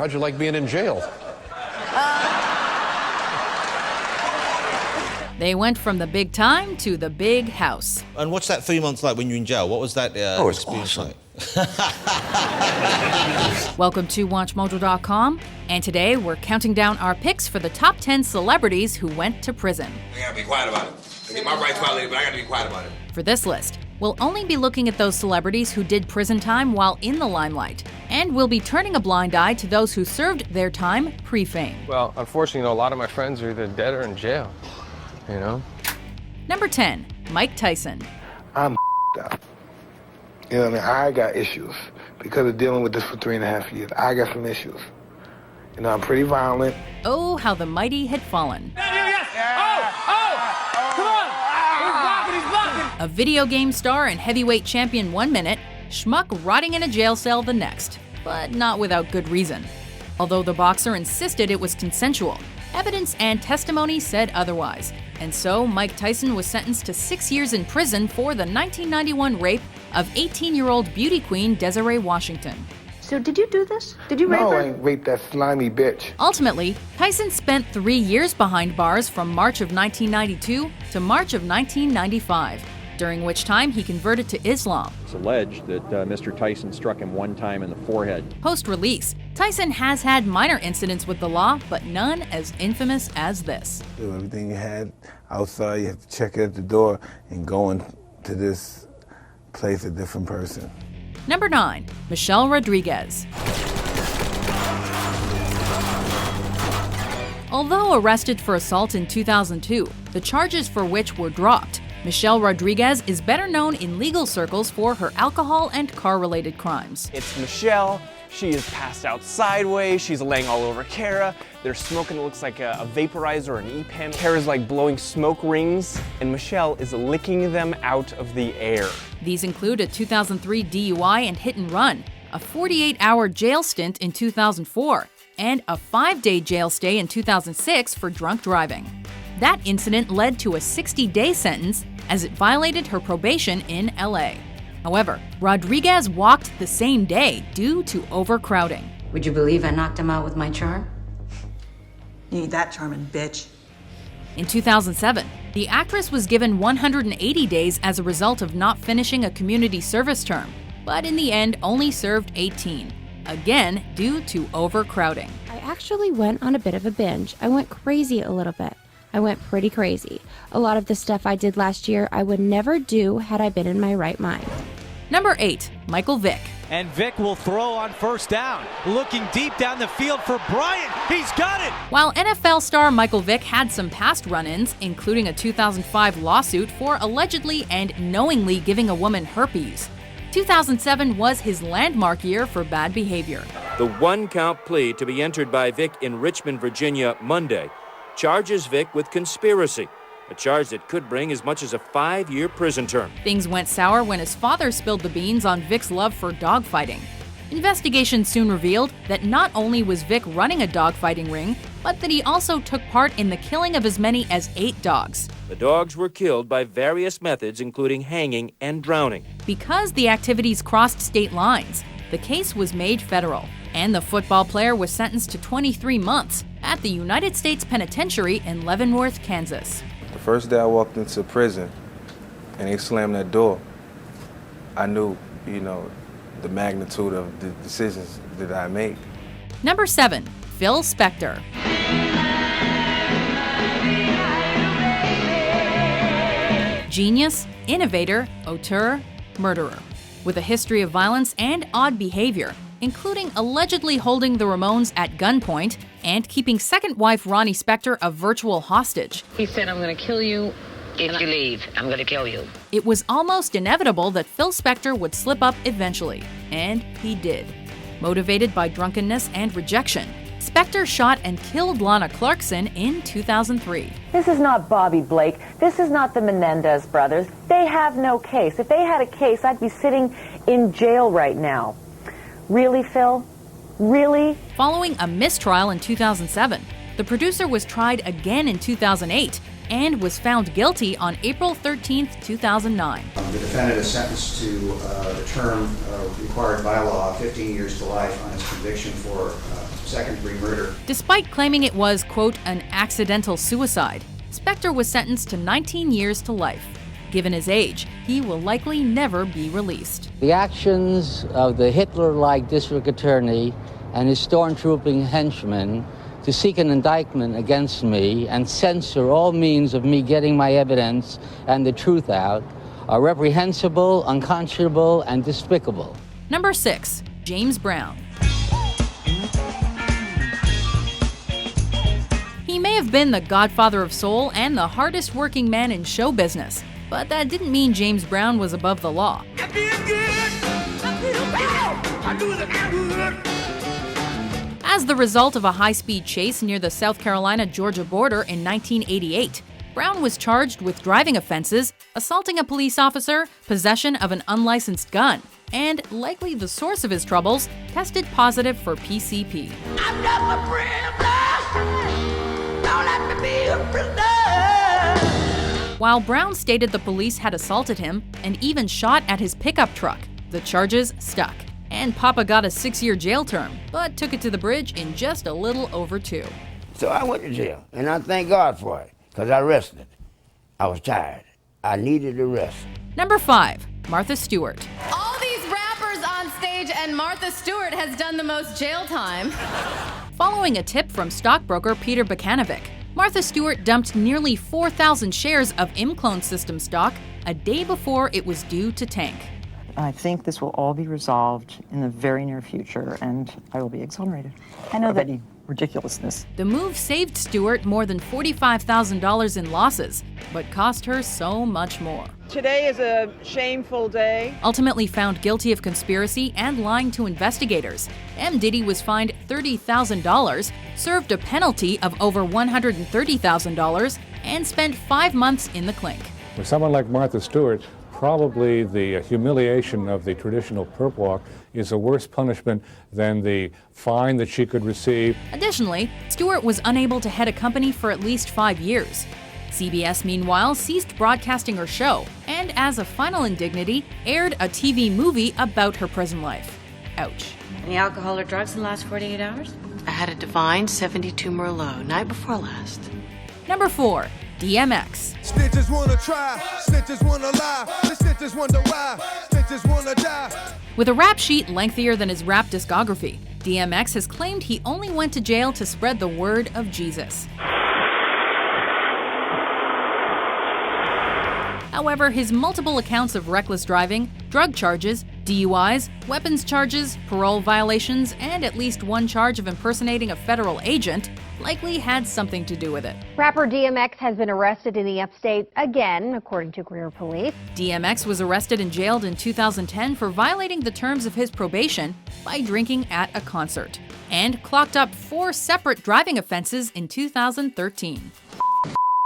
How'd you like being in jail? They went from the big time to the big house. And what's that 3 months like when you're in jail? What was that it's experience awesome. like? Welcome to WatchMojo.com, and today we're counting down our picks for the top 10 celebrities who went to prison. I gotta be quiet about it. I get my rights violated, but I gotta be quiet about it. For this list, we'll only be looking at those celebrities who did prison time while in the limelight, and we'll be turning a blind eye to those who served their time pre-fame. Well, unfortunately, a lot of my friends are either dead or in jail, you know? Number 10, Mike Tyson. I'm up. You know what I mean? I got issues because of dealing with this for 3.5 years. I got some issues. You know, I'm pretty violent. Oh, how the mighty had fallen. A video game star and heavyweight champion 1 minute, schmuck rotting in a jail cell the next, but not without good reason. Although the boxer insisted it was consensual, evidence and testimony said otherwise, and so Mike Tyson was sentenced to 6 years in prison for the 1991 rape of 18-year-old beauty queen Desiree Washington. So did you do this? Did you rape her? No, I ain't raped that slimy bitch. Ultimately, Tyson spent 3 years behind bars from March of 1992 to March of 1995, during which time he converted to Islam. It's alleged that Mr. Tyson struck him 1 time in the forehead. Post-release, Tyson has had minor incidents with the law, but none as infamous as this. Everything you had outside, you have to check it at the door and go into this place a different person. Number 9, Michelle Rodriguez. Although arrested for assault in 2002, the charges for which were dropped, Michelle Rodriguez is better known in legal circles for her alcohol and car-related crimes. It's Michelle. She is passed out sideways. She's laying all over Kara. They're smoking what looks like a vaporizer or an e-pen. Kara's like blowing smoke rings, and Michelle is licking them out of the air. These include a 2003 DUI and hit and run, a 48-hour jail stint in 2004, and a 5-day jail stay in 2006 for drunk driving. That incident led to a 60-day sentence as it violated her probation in LA. However, Rodriguez walked the same day due to overcrowding. Would you believe I knocked him out with my charm? You need that charming bitch. In 2007, the actress was given 180 days as a result of not finishing a community service term, but in the end only served 18, again due to overcrowding. I actually went on a bit of a binge. I went crazy a little bit. I went pretty crazy. A lot of the stuff I did last year I would never do had I been in my right mind. Number 8, Michael Vick. And Vick will throw on first down. Looking deep down the field for Bryant. He's got it! While NFL star Michael Vick had some past run-ins, including a 2005 lawsuit for allegedly and knowingly giving a woman herpes, 2007 was his landmark year for bad behavior. The 1-count plea to be entered by Vick in Richmond, Virginia, Monday, charges Vick with conspiracy, a charge that could bring as much as a 5-year prison term. Things went sour when his father spilled the beans on Vick's love for dogfighting. Investigations soon revealed that not only was Vick running a dogfighting ring, but that he also took part in the killing of as many as 8 dogs. The dogs were killed by various methods, including hanging and drowning. Because the activities crossed state lines, the case was made federal, and the football player was sentenced to 23 months at the United States Penitentiary in Leavenworth, Kansas. The first day I walked into prison and they slammed that door, I knew, the magnitude of the decisions that I made. Number 7, Phil Spector. Genius, innovator, auteur, murderer. With a history of violence and odd behavior, including allegedly holding the Ramones at gunpoint and keeping second wife Ronnie Spector a virtual hostage. He said, "I'm going to kill you. If you leave, I'm going to kill you." It was almost inevitable that Phil Spector would slip up eventually, and he did. Motivated by drunkenness and rejection, Spector shot and killed Lana Clarkson in 2003. This is not Bobby Blake. This is not the Menendez brothers. They have no case. If they had a case, I'd be sitting in jail right now. Really, Phil? Really? Following a mistrial in 2007, the producer was tried again in 2008 and was found guilty on April 13, 2009. The defendant is sentenced to the term required by law, 15 years to life, on his conviction for second-degree murder. Despite claiming it was, quote, an accidental suicide, Spector was sentenced to 19 years to life. Given his age, he will likely never be released. The actions of the Hitler-like district attorney and his stormtrooping henchmen to seek an indictment against me and censor all means of me getting my evidence and the truth out are reprehensible, unconscionable, and despicable. Number 6. James Brown. He may have been the godfather of soul and the hardest working man in show business, but that didn't mean James Brown was above the law. As the result of a high-speed chase near the South Carolina-Georgia border in 1988, Brown was charged with driving offenses, assaulting a police officer, possession of an unlicensed gun, and, likely the source of his troubles, tested positive for PCP. I'm just a prisoner. Don't let me be a prisoner. While Brown stated the police had assaulted him and even shot at his pickup truck, the charges stuck. And Papa got a 6-year jail term, but took it to the bridge in just a little over 2. So I went to jail, and I thank God for it, because I rested. I was tired. I needed a rest. Number 5. Martha Stewart. All these rappers on stage, and Martha Stewart has done the most jail time. Following a tip from stockbroker Peter Bukanovic, Martha Stewart dumped nearly 4,000 shares of ImClone System stock a day before it was due to tank. I think this will all be resolved in the very near future, and I will be exonerated. I know that ridiculousness. The move saved Stewart more than $45,000 in losses, but cost her so much more. Today is a shameful day. Ultimately found guilty of conspiracy and lying to investigators, M. Diddy was fined $30,000, served a penalty of over $130,000, and spent 5 months in the clink. For someone like Martha Stewart, probably the humiliation of the traditional perp walk is a worse punishment than the fine that she could receive. Additionally, Stewart was unable to head a company for at least 5 years. CBS, meanwhile, ceased broadcasting her show, and as a final indignity, aired a TV movie about her prison life. Ouch. Any alcohol or drugs in the last 48 hours? I had a divine 72 Merlot, night before last. Number 4. DMX. Snitches wanna try, snitches wanna lie, the snitches wonder why, snitches wanna die. With a rap sheet lengthier than his rap discography, DMX has claimed he only went to jail to spread the word of Jesus. However, his multiple accounts of reckless driving, drug charges, DUIs, weapons charges, parole violations, and at least one charge of impersonating a federal agent likely had something to do with it. Rapper DMX has been arrested in the upstate again, according to Greer police. DMX was arrested and jailed in 2010 for violating the terms of his probation by drinking at a concert, and clocked up 4 separate driving offenses in 2013.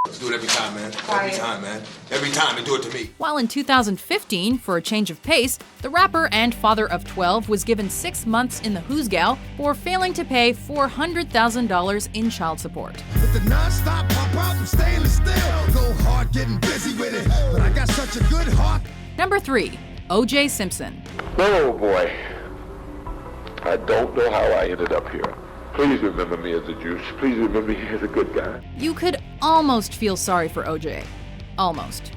Let's do it every time, man. Every time, man. Every time, they do it to me. While in 2015, for a change of pace, the rapper and father of 12 was given 6 months in the Hoosgow for failing to pay $400,000 in child support. With the non-stop pop out, I'm stainless steel. Go hard, getting busy with it. But I got such a good heart. Number 3. O.J. Simpson. Oh boy. I don't know how I ended up here. Please remember me as a Jew. Please remember me as a good guy. You could almost feel sorry for O.J. Almost.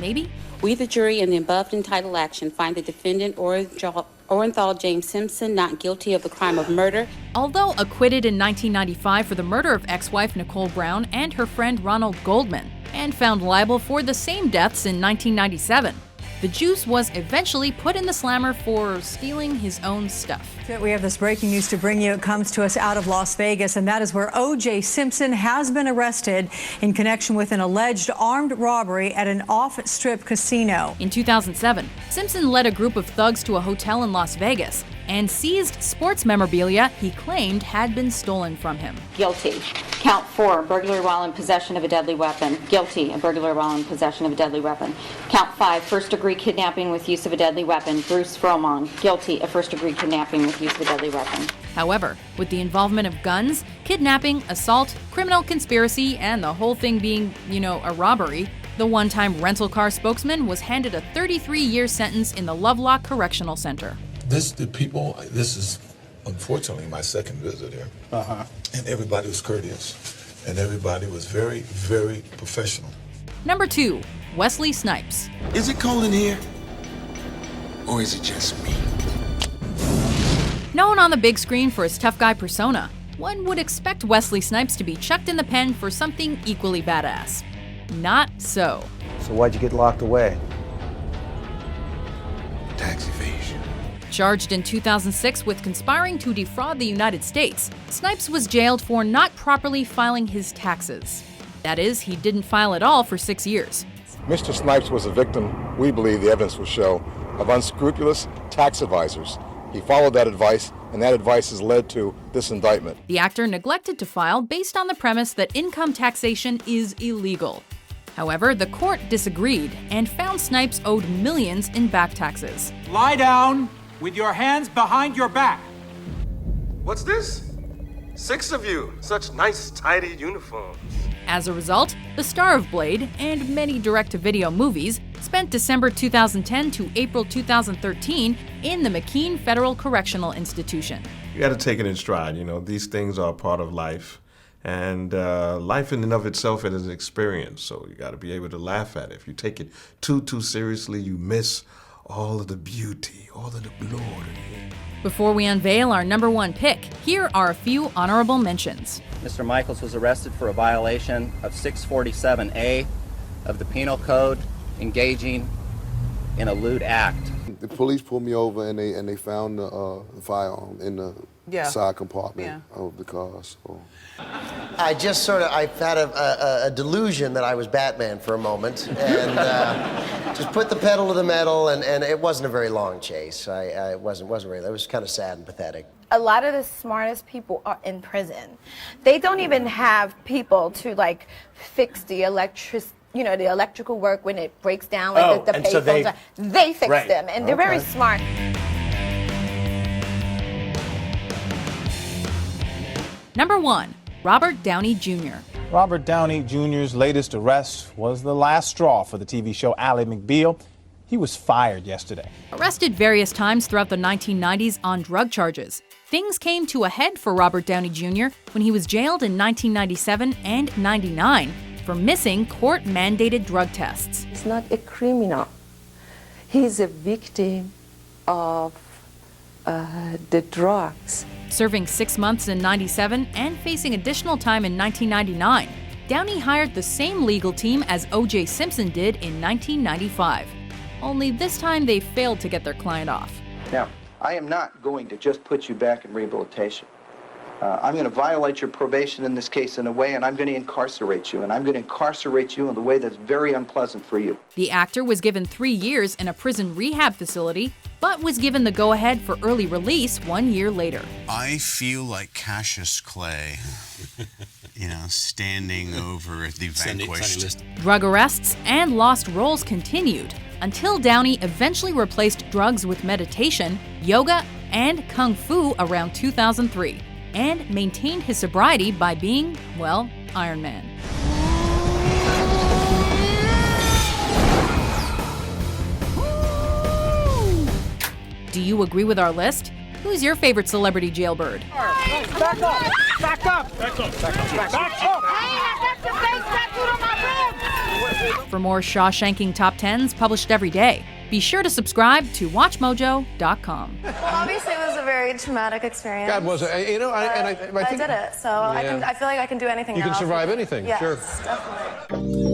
Maybe? We, the jury, in the above entitled action, find the defendant Orenthal James Simpson not guilty of the crime of murder. Although acquitted in 1995 for the murder of ex-wife Nicole Brown and her friend Ronald Goldman, and found liable for the same deaths in 1997, the Juice was eventually put in the slammer for stealing his own stuff. We have this breaking news to bring you. It comes to us out of Las Vegas, and that is where O.J. Simpson has been arrested in connection with an alleged armed robbery at an off-strip casino. In 2007, Simpson led a group of thugs to a hotel in Las Vegas and seized sports memorabilia he claimed had been stolen from him. Guilty. Count 4, burglary while in possession of a deadly weapon. Guilty of burglary while in possession of a deadly weapon. Count 5, first-degree kidnapping with use of a deadly weapon. Bruce Fromong, guilty of first-degree kidnapping with use of a deadly weapon. However, with the involvement of guns, kidnapping, assault, criminal conspiracy, and the whole thing being, a robbery, the one-time rental car spokesman was handed a 33-year sentence in the Lovelock Correctional Center. This is unfortunately, my second visit here. And everybody was courteous. And everybody was very, very professional. Number 2, Wesley Snipes. Is it cold in here? Or is it just me? Known on the big screen for his tough guy persona, one would expect Wesley Snipes to be chucked in the pen for something equally badass. Not so. So why'd you get locked away? Tax evasion. Charged in 2006 with conspiring to defraud the United States, Snipes was jailed for not properly filing his taxes. That is, he didn't file at all for 6 years. Mr. Snipes was a victim, we believe the evidence will show, of unscrupulous tax advisors. He followed that advice, and that advice has led to this indictment. The actor neglected to file based on the premise that income taxation is illegal. However, the court disagreed and found Snipes owed millions in back taxes. Lie down with your hands behind your back. What's this? 6 of you, such nice, tidy uniforms. As a result, the star of Blade and many direct-to-video movies spent December 2010 to April 2013 in the McKean Federal Correctional Institution. You got to take it in stride, you know, these things are part of life. And life in and of itself is an experience, so you got to be able to laugh at it. If you take it too seriously, you miss all of the beauty, all of the glory. Before we unveil our number 1 pick, here are a few honorable mentions. Mr. Michaels was arrested for a violation of 647A of the Penal Code, engaging in a lewd act. The police pulled me over and they found the firearm in the side compartment of the car. So. I've had a delusion that I was Batman for a moment, and just put the pedal to the metal, and it wasn't a very long chase. It wasn't really. It was kind of sad and pathetic. A lot of the smartest people are in prison. They don't even have people to like fix the the electrical work when it breaks down, like the payphones. They fix them, and they're very smart. Number 1, Robert Downey Jr. Robert Downey Jr.'s latest arrest was the last straw for the TV show Ally McBeal. He was fired yesterday. Arrested various times throughout the 1990s on drug charges, things came to a head for Robert Downey Jr. when he was jailed in 1997 and 99 for missing court-mandated drug tests. He's not a criminal. He's a victim of the drugs. Serving 6 months in 97 and facing additional time in 1999, Downey hired the same legal team as O.J. Simpson did in 1995. Only this time they failed to get their client off. Now, I am not going to just put you back in rehabilitation. I'm going to violate your probation in this case in a way, and I'm going to incarcerate you. And I'm going to incarcerate you in a way that's very unpleasant for you. The actor was given 3 years in a prison rehab facility, but was given the go-ahead for early release 1 year later. I feel like Cassius Clay, standing over the vanquished. Drug arrests and lost roles continued until Downey eventually replaced drugs with meditation, yoga, and kung fu around 2003. And maintained his sobriety by being, well, Iron Man. Do you agree with our list? Who's your favorite celebrity jailbird? Back up! Back up! Back up! Back up! For more Shawshanking Top 10s published every day, be sure to subscribe to WatchMojo.com. Well, obviously it was a very traumatic experience. God, was it? I think I did it, so I feel like I can do anything now. You can survive anything, yes, sure. Definitely.